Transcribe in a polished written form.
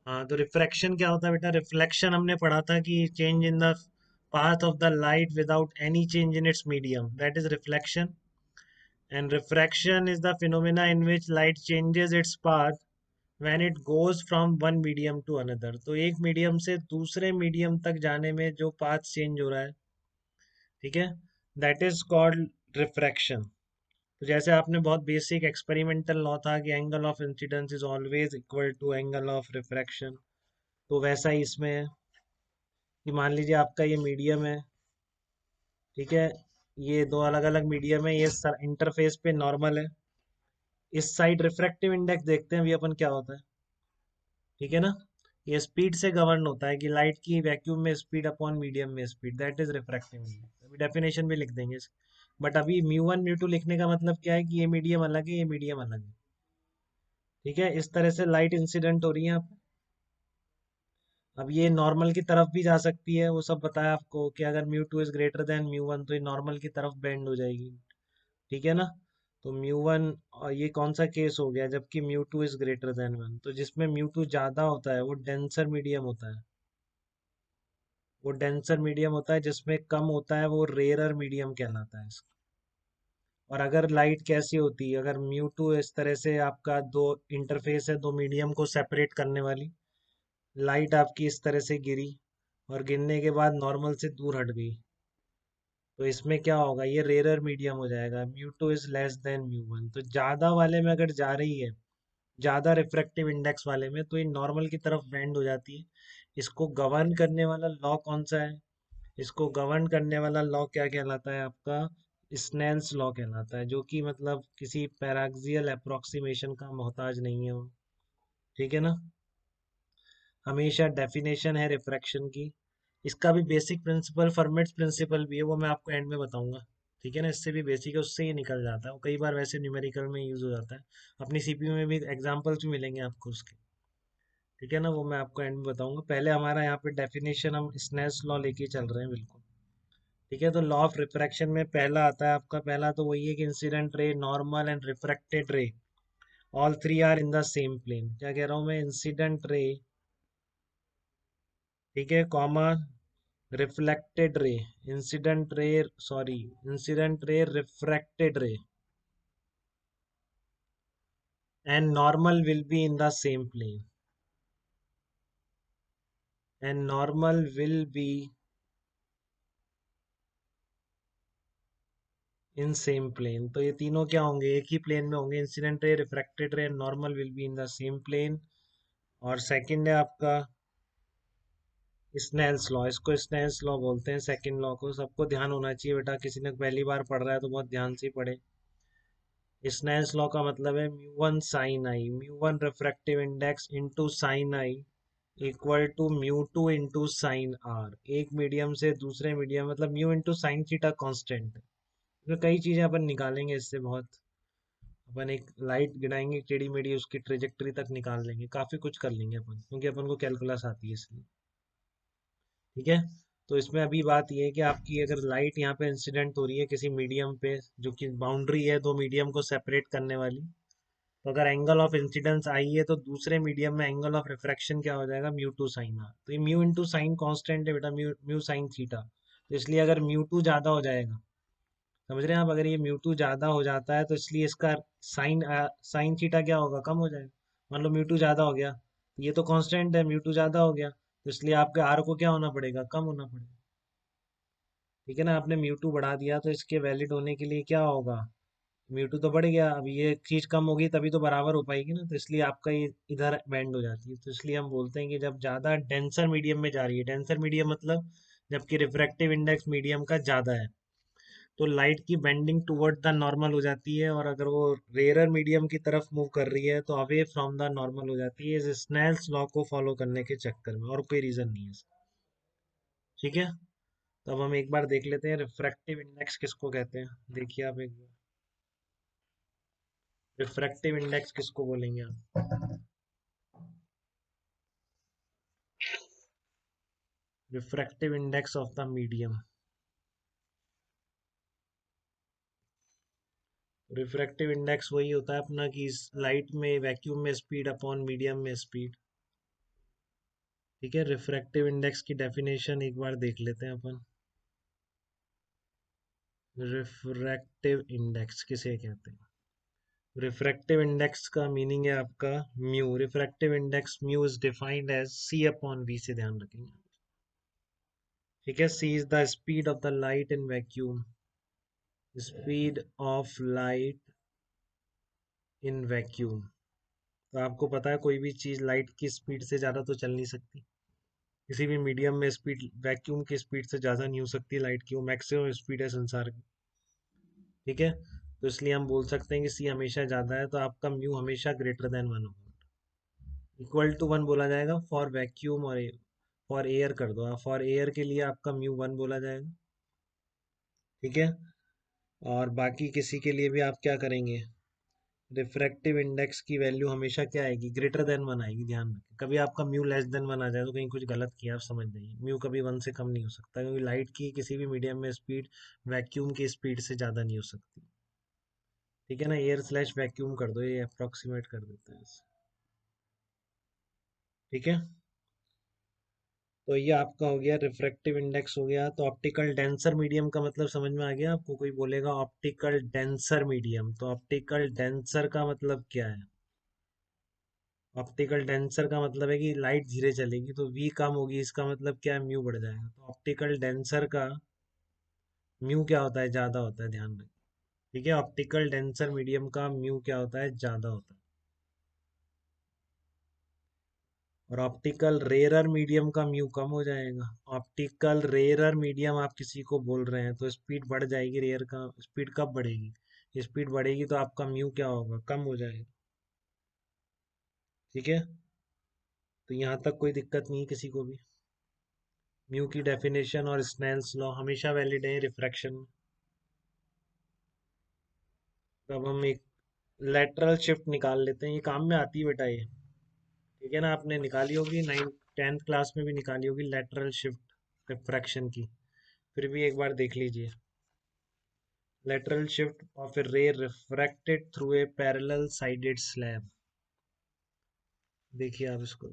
हाँ, तो रिफ्रैक्शन क्या होता है बेटा? रिफ्लेक्शन हमने पढ़ा था कि change in the path of the light without any change in its medium, that is reflection. And refraction is the phenomena in which light changes its path when it goes from one medium to another. तो एक medium से दूसरे medium तक जाने में जो path change हो रहा है, ठीक है, दैट इज कॉल्ड रिफ्रैक्शन। तो जैसे आपने बहुत बेसिक एक्सपेरिमेंटल लॉ था कि angle of incidence is always equal to angle of refraction, तो वैसा ही इसमें है कि मान लीजिए आपका ये मीडियम है, ठीक है, ये दो अलग अलग मीडियम है, ये इंटरफेस पे नॉर्मल है। इस साइड रिफ्रैक्टिव इंडेक्स देखते हैं भी अपन क्या होता है, ठीक है ना। ये स्पीड से गवर्न होता है कि लाइट की वैक्यूम में स्पीड अपॉन मीडियम में speed, that is refractive index. अभी डेफिनेशन भी लिख देंगे बट अभी म्यू वन म्यू टू लिखने का मतलब क्या है कि ये मीडियम अलग है, ये मीडियम अलग है, ठीक है। इस तरह से लाइट इंसिडेंट हो रही है यहाँ पे। अब ये नॉर्मल की तरफ भी जा सकती है, वो सब बताया आपको कि अगर mu two is greater than mu one तो ये नॉर्मल की तरफ बेंड हो जाएगी, ठीक है ना। तो म्यू वन, और ये कौन सा केस हो गया जबकि mu two is greater than one, तो जिसमें म्यू टू ज्यादा होता है वो डेंसर मीडियम होता है, वो डेंसर मीडियम होता है। जिसमें कम होता है वो रेयरर मीडियम कहलाता है इसका। और अगर लाइट कैसी होती है, अगर म्यू टू इस तरह से आपका दो इंटरफेस है, दो मीडियम को सेपरेट करने वाली, लाइट आपकी इस तरह से गिरी और गिरने के बाद नॉर्मल से दूर हट गई, तो इसमें क्या होगा, ये रेयरर मीडियम हो जाएगा, mu two is less than mu one. तो ज्यादा वाले में अगर जा रही है, ज्यादा रिफ्रैक्टिव इंडेक्स वाले में, तो ये नॉर्मल की तरफ बेंड हो जाती है। इसको गवर्न करने वाला लॉ कौन सा है? इसको गवर्न करने वाला लॉ क्या कहलाता है आपका? स्नेल्स लॉ कहलाता है, जो कि मतलब किसी पैराक्सियल अप्रोक्सीमेशन का मोहताज नहीं है वो, ठीक है ना। हमेशा डेफिनेशन है रिफ्रैक्शन की। इसका भी बेसिक प्रिंसिपल फर्मेट्स प्रिंसिपल भी है, वो मैं आपको एंड में बताऊंगा, ठीक है ना। इससे भी बेसिक है, उससे ही निकल जाता है वो, कई बार वैसे न्यूमेरिकल में यूज हो जाता है। अपनी सीपीयू में भी एग्जांपल्स भी मिलेंगे आपको उसके, ठीक है ना, वो मैं आपको एंड में बताऊंगा। पहले हमारा यहाँ पे डेफिनेशन हम स्नेल्स लॉ लेके चल रहे हैं बिल्कुल, ठीक है। तो लॉ ऑफ रिफ्रैक्शन में पहला आता है आपका, पहला तो वही है कि incident ray, normal and refracted ray all three are in the same plane. क्या कह रहा हूँ मैं? इंसिडेंट रे, ठीक है, comma reflected ray, incident ray, sorry, incident ray, refracted ray, and normal will be in the same plane, and normal will be in same plane. तो ये तीनों क्या होंगे? एक ही प्लेन में होंगे, incident ray, refracted ray, normal will be in the same plane. और second है आपका स्नेल्स लॉ, इसको स्नेल्स लॉ बोलते हैं सेकंड लॉ को। सबको ध्यान होना चाहिए बेटा, किसी ने पहली बार पढ़ रहा है तो बहुत ध्यान से ही पढ़े। स्नेल्स लॉ का मतलब है mu one sine i, mu one refractive index into sine i equal to mu two into sine r. एक मीडियम से दूसरे मीडियम, मतलब mu into sine theta constant है। तो कई चीजें अपन निकालेंगे इससे, बहुत अपन एक लाइट गिराएंगे टेढ़ी मेढ़ी, उसकी ट्रेजेक्टरी तक निकाल लेंगे, काफी कुछ कर लेंगे अपन, क्योंकि अपन को कैलकुलस आती है इसलिए, ठीक है। तो इसमें अभी बात यह है कि आपकी अगर लाइट यहाँ पे इंसिडेंट हो रही है किसी मीडियम पे, जो कि बाउंड्री है दो मीडियम को सेपरेट करने वाली, तो अगर एंगल ऑफ इंसिडेंस आई है तो दूसरे मीडियम में एंगल ऑफ रिफ्रैक्शन क्या हो जाएगा? Mu two sine r. तो ये म्यू इंटू साइन कॉन्स्टेंट है बेटा, म्यू म्यू साइन थीटा, तो इसलिए अगर म्यू टू ज्यादा हो जाएगा, समझ रहे हैं आप, अगर ये म्यू टू ज्यादा हो जाता है तो इसलिए इसका साइन साइन थीटा क्या होगा? कम हो जाएगा। मान लो म्यू टू ज्यादा हो गया, तो ये तो कांस्टेंट है, म्यू टू ज्यादा हो गया, तो इसलिए आपके आर को क्या होना पड़ेगा? कम होना पड़ेगा, ठीक है ना। आपने म्यू टू बढ़ा दिया तो इसके वैलिड होने के लिए क्या होगा? म्यू टू तो बढ़ गया, अब ये चीज कम होगी तभी तो बराबर हो पाएगी ना, तो इसलिए आपका ये इधर बेंड हो जाती है। तो इसलिए हम बोलते हैं कि जब ज्यादा डेंसर मीडियम में जा रही है, डेंसर मीडियम मतलब जबकि रिफ्रैक्टिव इंडेक्स मीडियम का ज्यादा है, तो लाइट की बेंडिंग टुवर्ड द नॉर्मल हो जाती है। और अगर वो रेयरर मीडियम की तरफ मूव कर रही है तो अवे फ्रॉम द नॉर्मल हो जाती है, इस स्नेल्स लॉ को फॉलो करने के चक्कर में, और कोई रीजन नहीं है इसका, ठीक है। तो अब हम एक बार देख लेते हैं रिफ्रैक्टिव इंडेक्स किसको कहते हैं। देखिए आप एक बार, रिफ्रैक्टिव इंडेक्स किसको बोलेंगे आप? Refractive index of the medium, refractive index वही होता है अपना कि इस लाइट में वैक्यूम में स्पीड अपॉन मीडियम में स्पीड, ठीक है, रिफ्रैक्टिव इंडेक्स की डेफिनेशन एक बार देख लेते हैं अपन। रिफ्रैक्टिव इंडेक्स किसे कहते हैं? रिफ्रैक्टिव इंडेक्स का मीनिंग है आपका mu. Refractive index mu is defined as c upon v से ध्यान रखेंगे। ठीक है, c is the speed of the light in vacuum. Speed of light in vacuum. तो आपको पता है कोई भी चीज लाइट की स्पीड से ज्यादा तो चल नहीं सकती। किसी भी मीडियम में स्पीड वैक्यूम की स्पीड से ज्यादा नहीं हो सकती लाइट की, वो मैक्सिमम स्पीड है संसार की। ठीक है, तो इसलिए हम बोल सकते हैं कि सी हमेशा ज्यादा है, तो आपका म्यू हमेशा ग्रेटर देन 1 होगा। इक्वल टू 1 बोला जाएगा फॉर वैक्यूम, और फॉर एयर कर दो, फॉर एयर के लिए आपका म्यू 1 बोला जाएगा। ठीक है, और बाकी किसी के लिए भी आप क्या करेंगे, रिफ्रैक्टिव इंडेक्स की वैल्यू हमेशा क्या आएगी, ग्रेटर देन 1 आएगी। ध्यान रखें, कभी आपका म्यू लेस देन 1 आ जाए तो कहीं कुछ गलत किया, आप समझ जाइए। म्यू कभी 1 से कम नहीं हो सकता, क्योंकि लाइट की किसी भी मीडियम में स्पीड वैक्यूम की स्पीड से ज़्यादा नहीं हो सकती। ठीक है ना, एयर स्लैश वैक्यूम कर दो, ये अप्रोक्सीमेट कर देता है इसे। ठीक है, तो ये आपका हो गया रिफ्रैक्टिव इंडेक्स हो गया। तो ऑप्टिकल डेंसर मीडियम का मतलब समझ में आ गया आपको? कोई बोलेगा ऑप्टिकल डेंसर मीडियम, तो ऑप्टिकल डेंसर का मतलब क्या है? ऑप्टिकल डेंसर का मतलब है कि लाइट धीरे चलेगी तो वी कम होगी, इसका मतलब क्या है, म्यू बढ़ जाएगा। तो ऑप्टिकल डेंसर का म्यू क्या होता है, ज्यादा होता है, ध्यान रखें। ठीक है, ऑप्टिकल डेंसर मीडियम का म्यू क्या होता है, ज्यादा होता है। और ऑप्टिकल रेयरर मीडियम का म्यू कम हो जाएगा। ऑप्टिकल रेयरर मीडियम आप किसी को बोल रहे हैं तो स्पीड बढ़ जाएगी, रेयर का स्पीड कब बढ़ेगी, स्पीड बढ़ेगी तो आपका म्यू क्या होगा, कम हो जाएगा। ठीक है, तो यहाँ तक कोई दिक्कत नहीं है किसी को भी। म्यू की डेफिनेशन और स्नेल्स लॉ हमेशा वैलिड है रिफ्रैक्शन में। तो अब हम एक लेटरल शिफ्ट निकाल लेते हैं, ये काम में आती है बेटा ये। ठीक है ना, आपने निकाली होगी 10th क्लास में भी निकाली होगी लेटरल शिफ्ट रिफ्रैक्शन की, फिर भी एक बार देख लीजिए। lateral shift of a ray refracted through a parallel sided slab। देखिए आप इसको,